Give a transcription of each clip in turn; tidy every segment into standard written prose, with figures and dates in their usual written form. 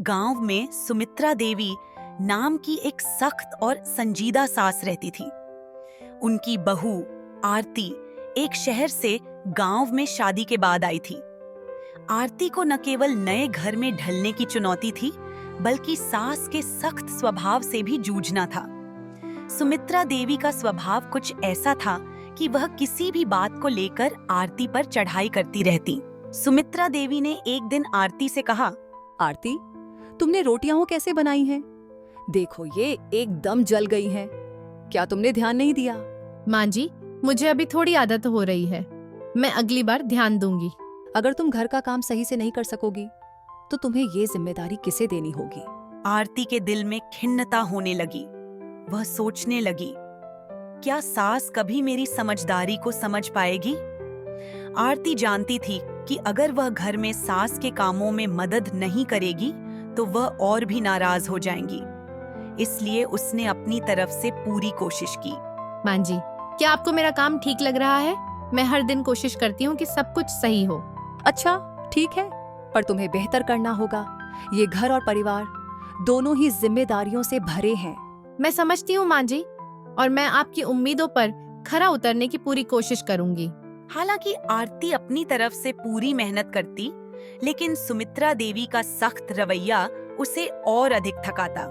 गांव में सुमित्रा देवी नाम की एक सख्त और संजीदा सास रहती थी। उनकी बहू आरती एक शहर से गांव में शादी के बाद आई थी। आरती को न केवल नए घर में ढलने की चुनौती थी, बल्कि सास के सख्त स्वभाव से भी जूझना था। सुमित्रा देवी का स्वभाव कुछ ऐसा था कि वह किसी भी बात को लेकर आरती पर चढ़ाई करती रहती। सुमित्रा देवी ने एक दिन आरती से कहा, आरती, तुमने रोटियां कैसे बनाई हैं? देखो, ये एकदम जल गई हैं। क्या तुमने ध्यान नहीं दिया? माँ जी, मुझे अभी थोड़ी आदत हो रही है, मैं अगली बार ध्यान दूंगी। अगर तुम घर का काम सही से नहीं कर सकोगी तो तुम्हें ये जिम्मेदारी किसे देनी होगी? आरती के दिल में खिन्नता होने लगी। वह सोचने लगी, क्या सास कभी मेरी समझदारी को समझ पाएगी? आरती जानती थी कि अगर वह घर में सास के कामों में मदद नहीं करेगी तो वह और भी नाराज हो जाएंगी। इसलिए उसने अपनी तरफ से पूरी कोशिश की। माँ जी, क्या आपको मेरा काम ठीक लग रहा है? मैं हर दिन कोशिश करती हूँ कि सब कुछ सही हो। अच्छा, ठीक है, पर तुम्हें बेहतर करना होगा। ये घर और परिवार दोनों ही जिम्मेदारियों से भरे हैं। मैं समझती हूँ माँ जी, और मैं आपकी उम्मीदों पर खरा उतरने की पूरी कोशिश करूंगी। हालांकि आरती अपनी तरफ से पूरी मेहनत करती, लेकिन सुमित्रा देवी का सख्त रवैया उसे और अधिक थकाता।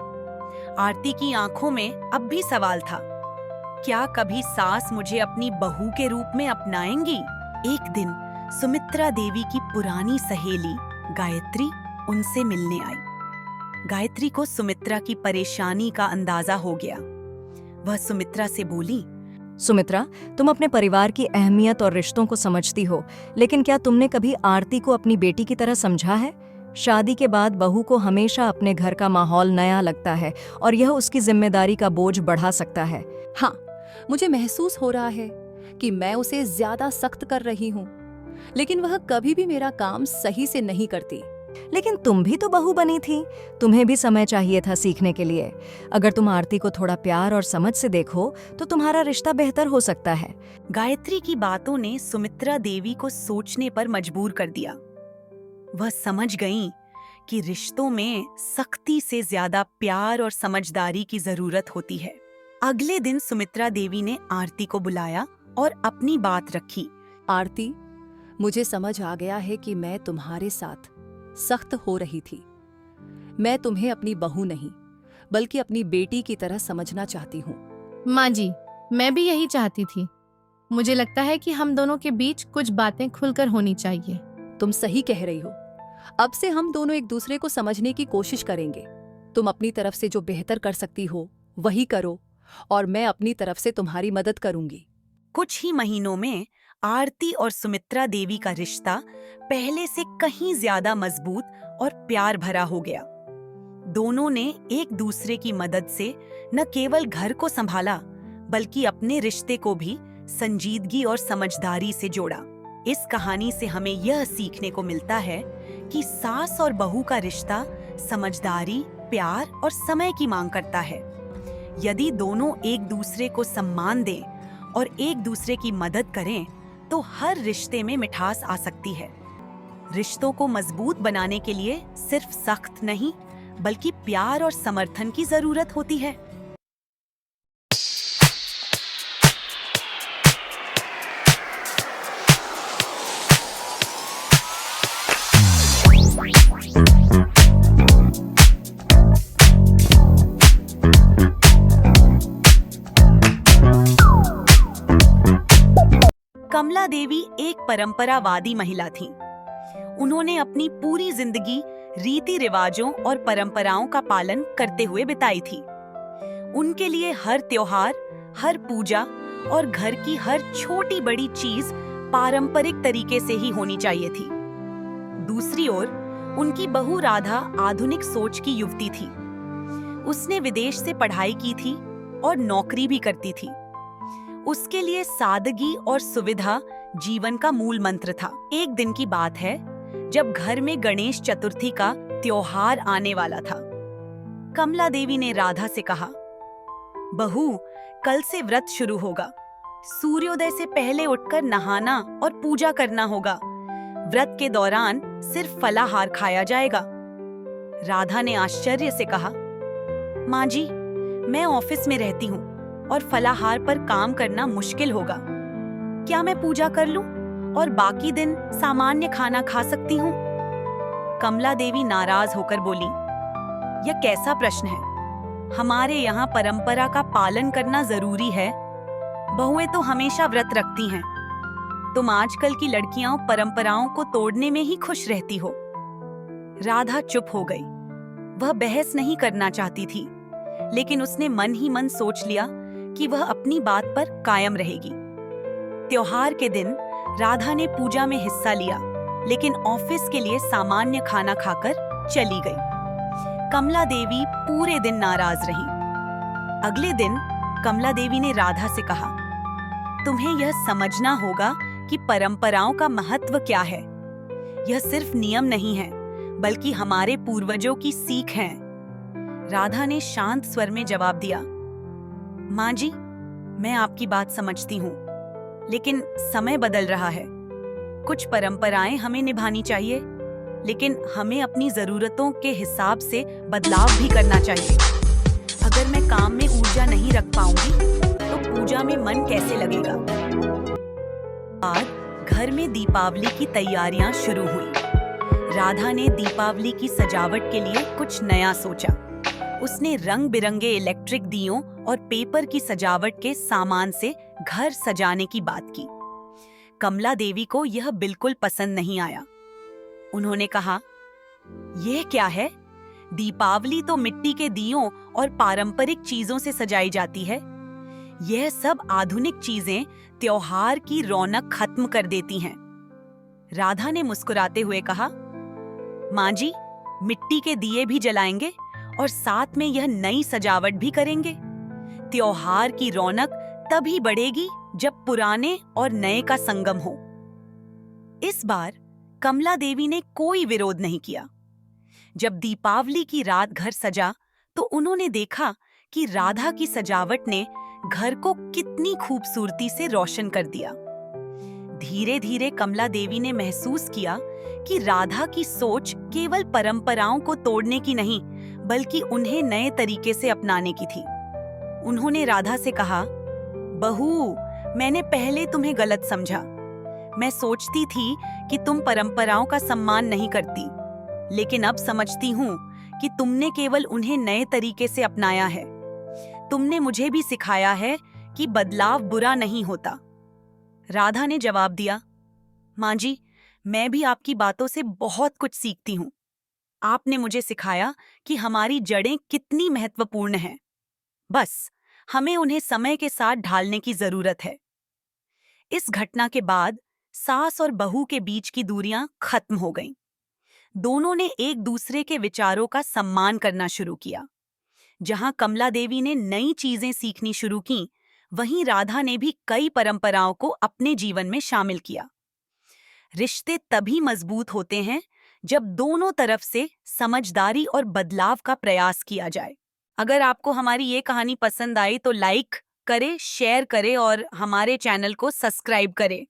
आरती की आंखों में अब भी सवाल था, क्या कभी सास मुझे अपनी बहू के रूप में अपनाएंगी? एक दिन सुमित्रा देवी की पुरानी सहेली गायत्री उनसे मिलने आई। गायत्री को सुमित्रा की परेशानी का अंदाजा हो गया। वह सुमित्रा से बोली, सुमित्रा, तुम अपने परिवार की अहमियत और रिश्तों को समझती हो, लेकिन क्या तुमने कभी आरती को अपनी बेटी की तरह समझा है? शादी के बाद बहू को हमेशा अपने घर का माहौल नया लगता है और यह उसकी जिम्मेदारी का बोझ बढ़ा सकता है। हाँ, मुझे महसूस हो रहा है कि मैं उसे ज्यादा सख्त कर रही हूँ, लेकिन वह कभी भी मेरा काम सही से नहीं करती। लेकिन तुम भी तो बहू बनी थी, तुम्हें भी समय चाहिए था सीखने के लिए। अगर तुम आरती को थोड़ा प्यार और समझ से देखो तो तुम्हारा रिश्ता बेहतर हो सकता है। गायत्री की बातों ने सुमित्रा देवी को सोचने पर मजबूर कर दिया। वह समझ गईं कि रिश्तों में सख्ती से ज्यादा प्यार और समझदारी की जरूरत होती है। अगले दिन सुमित्रा देवी ने आरती को बुलाया और अपनी बात रखी। आरती, मुझे समझ आ गया है कि मैं तुम्हारे साथ सख्त हो रही थी। मैं तुम्हें अपनी बहू नहीं, बल्कि अपनी बेटी की तरह समझना चाहती हूँ। माँ जी, मैं भी यही चाहती थी। मुझे लगता है कि हम दोनों के बीच कुछ बातें खुलकर होनी चाहिए। तुम सही कह रही हो। अब से हम दोनों एक दूसरे को समझने की कोशिश करेंगे। तुम अपनी तरफ से जो बेहतर कर सकती हो वही करो, और मैं अपनी तरफ से तुम्हारी मदद करूंगी। कुछ ही महीनों में आरती और सुमित्रा देवी का रिश्ता पहले से कहीं ज्यादा मजबूत और प्यार भरा हो गया। दोनों ने एक दूसरे की मदद से न केवल घर को संभाला, बल्कि अपने रिश्ते को भी संजीदगी और समझदारी से जोड़ा। इस कहानी से हमें यह सीखने को मिलता है कि सास और बहू का रिश्ता समझदारी, प्यार और समय की मांग करता है। यदि दोनों एक दूसरे को सम्मान दें और एक दूसरे की मदद करें, तो हर रिश्ते में मिठास आ सकती है। रिश्तों को मजबूत बनाने के लिए सिर्फ सख्त नहीं, बल्कि प्यार और समर्थन की जरूरत होती है। कमला देवी एक परंपरावादी महिला थी। उन्होंने अपनी पूरी जिंदगी रीति रिवाजों और परंपराओं का पालन करते हुए बिताई थी। उनके लिए हर त्योहार, हर पूजा और घर की हर छोटी बड़ी चीज पारंपरिक तरीके से ही होनी चाहिए थी। दूसरी ओर उनकी बहू राधा आधुनिक सोच की युवती थी। उसने विदेश से पढ़ाई की थी और नौकरी भी करती थी। उसके लिए सादगी और सुविधा जीवन का मूल मंत्र था। एक दिन की बात है जब घर में गणेश चतुर्थी का त्योहार आने वाला था। कमला देवी ने राधा से कहा, बहू, कल से व्रत शुरू होगा। सूर्योदय से पहले उठकर नहाना और पूजा करना होगा। व्रत के दौरान सिर्फ फलाहार खाया जाएगा। राधा ने आश्चर्य से कहा, माँ जी, मैं ऑफिस में रहती हूँ और फलाहार पर काम करना मुश्किल होगा। क्या मैं पूजा कर लूं और बाकी दिन सामान्य खाना खा सकती हूँ? कमला देवी नाराज होकर बोली, यह कैसा प्रश्न है? हमारे यहाँ परंपरा का पालन करना जरूरी है। बहुएं तो हमेशा व्रत रखती हैं। तुम आजकल की लड़कियां परंपराओं को तोड़ने में ही खुश रहती हो। राधा चुप हो गई। वह बहस नहीं करना चाहती थी, लेकिन उसने मन ही मन सोच लिया कि वह अपनी बात पर कायम रहेगी। त्योहार के दिन राधा ने पूजा में हिस्सा लिया, लेकिन ऑफिस के लिए सामान्य खाना खाकर चली गई। कमला देवी पूरे दिन नाराज रही। अगले दिन कमला देवी ने राधा से कहा, तुम्हें यह समझना होगा कि परंपराओं का महत्व क्या है। यह सिर्फ नियम नहीं है, बल्कि हमारे पूर्वजों की सीख है। राधा ने शांत स्वर में जवाब दिया, माँ जी, मैं आपकी बात समझती हूँ, लेकिन समय बदल रहा है। कुछ परंपराएं हमें निभानी चाहिए, लेकिन हमें अपनी जरूरतों के हिसाब से बदलाव भी करना चाहिए। अगर मैं काम में ऊर्जा नहीं रख पाऊंगी, तो पूजा में मन कैसे लगेगा? बाद घर में दीपावली की तैयारियां शुरू हुई। राधा ने दीपावली की सजावट के लिए कुछ नया सोचा। उसने रंग बिरंगे इलेक्ट्रिक दियों और पेपर की सजावट के सामान से घर सजाने की बात की। कमला देवी को यह बिल्कुल पसंद नहीं आया। उन्होंने कहा, यह क्या है? दीपावली तो मिट्टी के दियों और पारंपरिक चीजों से सजाई जाती है। यह सब आधुनिक चीजें त्योहार की रौनक खत्म कर देती हैं। राधा ने मुस्कुराते हुए कहा, माँ जी, मिट्टी के दिए भी जलाएंगे और साथ में यह नई सजावट भी करेंगे। त्योहार की रौनक तभी बढ़ेगी जब पुराने और नए का संगम हो। इस बार कमला देवी ने कोई विरोध नहीं किया। जब दीपावली की रात घर सजा, तो उन्होंने देखा कि राधा की सजावट ने घर को कितनी खूबसूरती से रोशन कर दिया। धीरे धीरे कमला देवी ने महसूस किया कि राधा की सोच केवल परंपराओं को तोड़ने की नहीं, बल्कि उन्हें नए तरीके से अपनाने की थी। उन्होंने राधा से कहा, बहू, मैंने पहले तुम्हें गलत समझा। मैं सोचती थी कि तुम परंपराओं का सम्मान नहीं करती, लेकिन अब समझती हूँ कि तुमने केवल उन्हें नए तरीके से अपनाया है। तुमने मुझे भी सिखाया है कि बदलाव बुरा नहीं होता। राधा ने जवाब दिया, माँ जी, मैं भी आपकी बातों से बहुत कुछ सीखती हूँ। आपने मुझे सिखाया कि हमारी जड़ें कितनी महत्वपूर्ण हैं। बस हमें उन्हें समय के साथ ढालने की जरूरत है। इस घटना के बाद सास और बहू के बीच की दूरियां खत्म हो गईं। दोनों ने एक दूसरे के विचारों का सम्मान करना शुरू किया। जहां कमला देवी ने नई चीजें सीखनी शुरू की, वहीं राधा ने भी कई परंपराओं को अपने जीवन में शामिल किया। रिश्ते तभी मजबूत होते हैं जब दोनों तरफ से समझदारी और बदलाव का प्रयास किया जाए। अगर आपको हमारी ये कहानी पसंद आई तो लाइक करें, शेयर करें और हमारे चैनल को सब्सक्राइब करें।